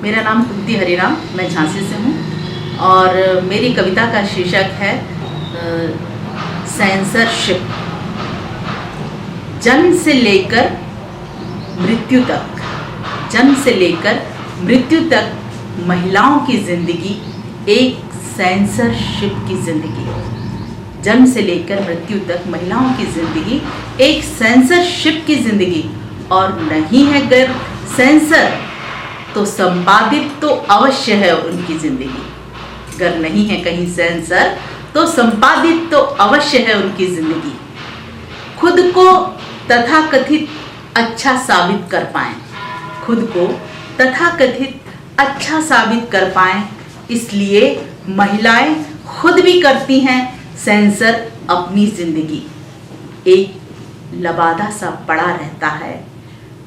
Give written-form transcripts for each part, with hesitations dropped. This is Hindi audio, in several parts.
मेरा नाम कुंती हरिराम, मैं झांसी से हूँ और मेरी कविता का शीर्षक है सेंसरशिप। जन्म से लेकर मृत्यु तक, जन्म से लेकर मृत्यु तक महिलाओं की ज़िंदगी एक सेंसरशिप की ज़िंदगी। जन्म से लेकर मृत्यु तक महिलाओं की ज़िंदगी एक सेंसरशिप की ज़िंदगी, और नहीं है अगर सेंसर तो संपादित तो अवश्य है उनकी ज़िंदगी। अगर नहीं है कहीं सेंसर तो संपादित तो अवश्य है उनकी ज़िंदगी। खुद को तथाकथित अच्छा साबित कर पाएं, खुद को तथाकथित अच्छा साबित कर पाएं, इसलिए महिलाएं खुद भी करती हैं सेंसर अपनी ज़िंदगी। एक लबादा सा पड़ा रहता है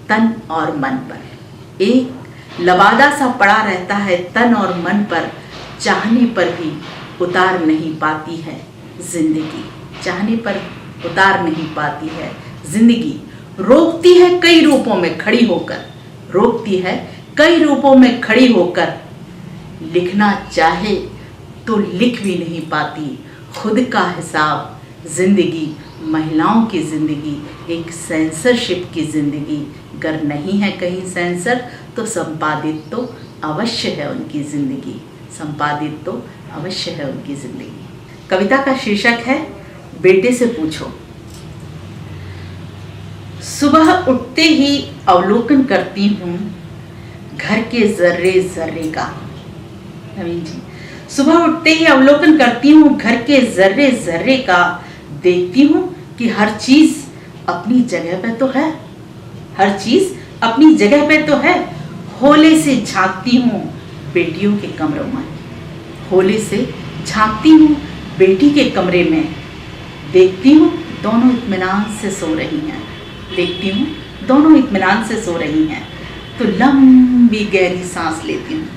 तन और मन पर, एक लबादा सा पड़ा रहता है तन और मन पर, चाहने पर भी उतार नहीं पाती है ज़िंदगी, चाहने पर उतार नहीं पाती है ज़िंदगी। रोकती है कई रूपों में खड़ी होकर, रोकती है कई रूपों में खड़ी होकर, लिखना चाहे तो लिख भी नहीं पाती खुद का हिसाब। ज़िंदगी महिलाओं की ज़िंदगी एक सेंसरशिप की ज़िंदगी। अगर नहीं है कहीं सेंसर तो संपादित तो अवश्य है उनकी ज़िंदगी, संपादित तो अवश्य है उनकी ज़िंदगी। कविता का शीर्षक है बेटे से पूछो। सुबह उठते ही अवलोकन करती हूँ घर के जर्रे जर्रे का। नवीन जी, सुबह उठते ही अवलोकन करती हूँ घर के जर्रे जर्रे का। देखती हूँ कि हर चीज़ अपनी जगह पे तो है, हर चीज़ अपनी जगह पे तो है। होले से झांकती हूँ बेटियों के कमरों में, होले से झांकती हूँ बेटी के कमरे में। देखती हूँ दोनों इत्मीनान से सो रही हैं, देखती हूँ दोनों इत्मीनान से सो रही हैं। तो लंबी गहरी सांस लेती हूँ,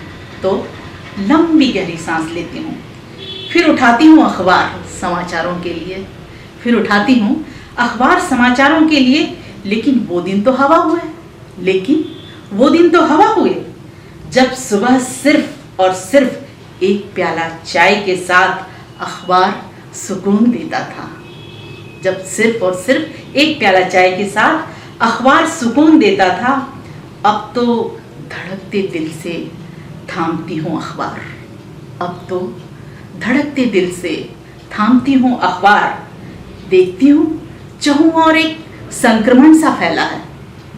तो लंबी गहरी सांस लेती हूँ। फिर उठाती हूँ अखबार समाचारों के लिए, फिर उठाती हूँ अखबार समाचारों के लिए। लेकिन वो दिन तो हवा हुए, लेकिन वो दिन तो हवा हुए जब सुबह सिर्फ और सिर्फ एक प्याला चाय के साथ अखबार सुकून देता था, जब सिर्फ और सिर्फ एक प्याला चाय के साथ अखबार सुकून देता था। अब तो धड़कते दिल से थामती हूँ अखबार, अब तो धड़कते दिल से थामती हूँ अखबार। देखती हूँ चहूँ और एक संक्रमण सा फैला है,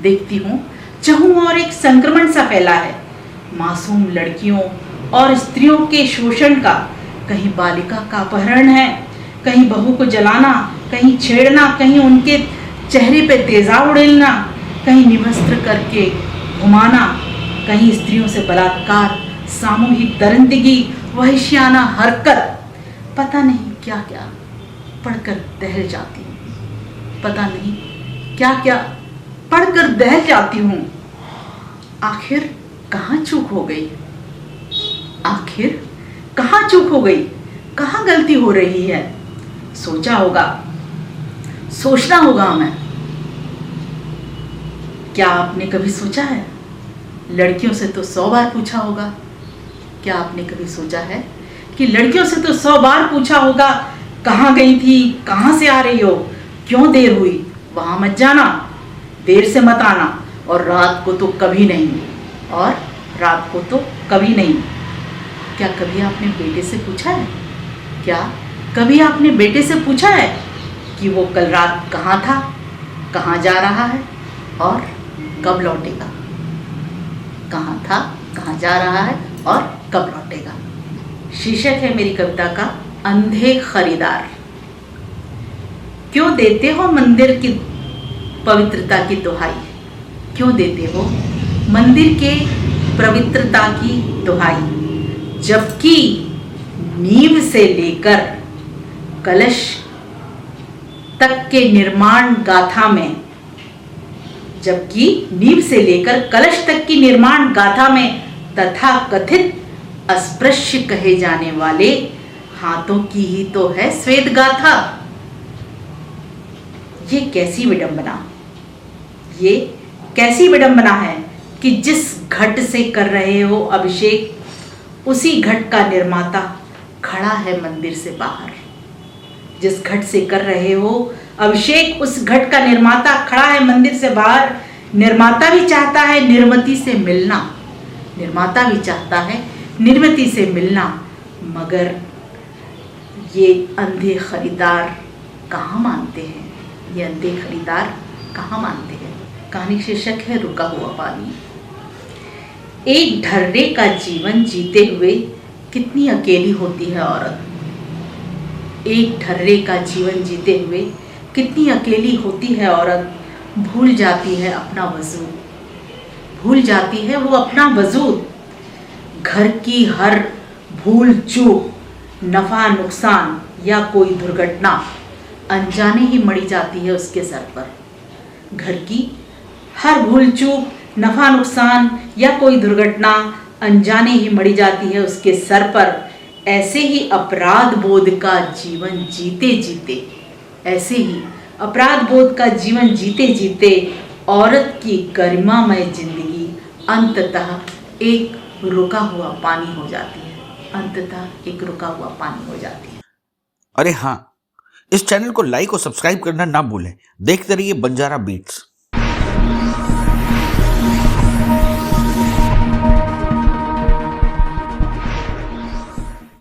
देखती हूँ चहूँ और एक संक्रमण सा फैला है। मासूम लड़कियों और स्त्रियों के शोषण का, कहीं बालिका का अपहरण है, कहीं बहू को जलाना, कहीं छेड़ना, कहीं उनके चेहरे पे तेजाब उड़ेलना, कहीं निवस्त्र करके घुमाना, कहीं स्त्रियों से बलात्कार, सामूहिक दरिंदगी, वहशियाना हरकत। पता नहीं क्या क्या पढ़कर दहल जाती हूँ, पता नहीं क्या क्या पढ़कर दहल जाती हूँ। आखिर कहाँ चूक हो गई, आखिर कहाँ चूक हो गई, कहाँ गलती हो रही है। सोचा होगा, सोचना होगा हमें। क्या आपने कभी सोचा है, लड़कियों से तो 100 बार पूछा होगा, क्या आपने कभी सोचा है कि लड़कियों से तो 100 बार पूछा होगा, कहाँ गई थी, कहाँ से आ रही हो, क्यों देर हुई, वहाँ मत जाना, देर से मत आना, और रात को तो कभी नहीं, और रात को तो कभी नहीं। क्या कभी आपने बेटे से पूछा है, क्या कभी आपने बेटे से पूछा है कि वो कल रात कहाँ था, कहाँ जा रहा है और कब लौटेगा, कहाँ था, कहाँ जा रहा है और कब लौटेगा। शीर्षक है मेरी कविता का अंधे खरीदार। क्यों देते हो मंदिर की पवित्रता की दुहाई, क्यों देते हो मंदिर के पवित्रता की दुहाई, जबकि नींव से लेकर कलश तक के निर्माण गाथा में, जबकि नींव से लेकर कलश तक की निर्माण गाथा में तथाकथित अस्पृश्य कहे जाने वाले हाथों की ही तो है श्वेत गाथा। ये कैसी विडंबना, ये कैसी विडंबना है कि जिस घट से कर रहे हो अभिषेक, उसी घट का निर्माता खड़ा है मंदिर से बाहर। जिस घट से कर रहे हो अभिषेक, उस घट का निर्माता खड़ा है मंदिर से बाहर। निर्माता भी चाहता है निर्वती से मिलना, निर्माता भी चाहता है निर्वती से मिलना, मगर ये अंधे खरीदार कहाँ मानते हैं, ये अंधे खरीदार कहाँ मानते हैं। कहानी शीर्षक है रुका हुआ पानी। एक ढर्रे का जीवन जीते हुए कितनी अकेली होती है औरत। एक ढर्रे का जीवन जीते हुए कितनी अकेली होती है औरत। भूल जाती है अपना वजूद, भूल जाती है वो अपना वजूद। घर की हर भूल चूक, नफा नुकसान या कोई दुर्घटना अनजाने ही मड़ी जाती है उसके सर पर। घर की हर भूल चूक, नफा नुकसान या कोई दुर्घटना अनजाने ही मड़ी जाती है उसके सर पर। ऐसे ही अपराध बोध का जीवन जीते जीते, ऐसे ही अपराध बोध का जीवन जीते जीते औरत की गरिमामय जिंदगी अंततः एक रुका हुआ पानी हो जाती है, अंततः एक रुका हुआ पानी हो जाती है। अरे हाँ, इस चैनल को लाइक और सब्सक्राइब करना ना भूलें। देखते रहिए बंजारा बीट्स।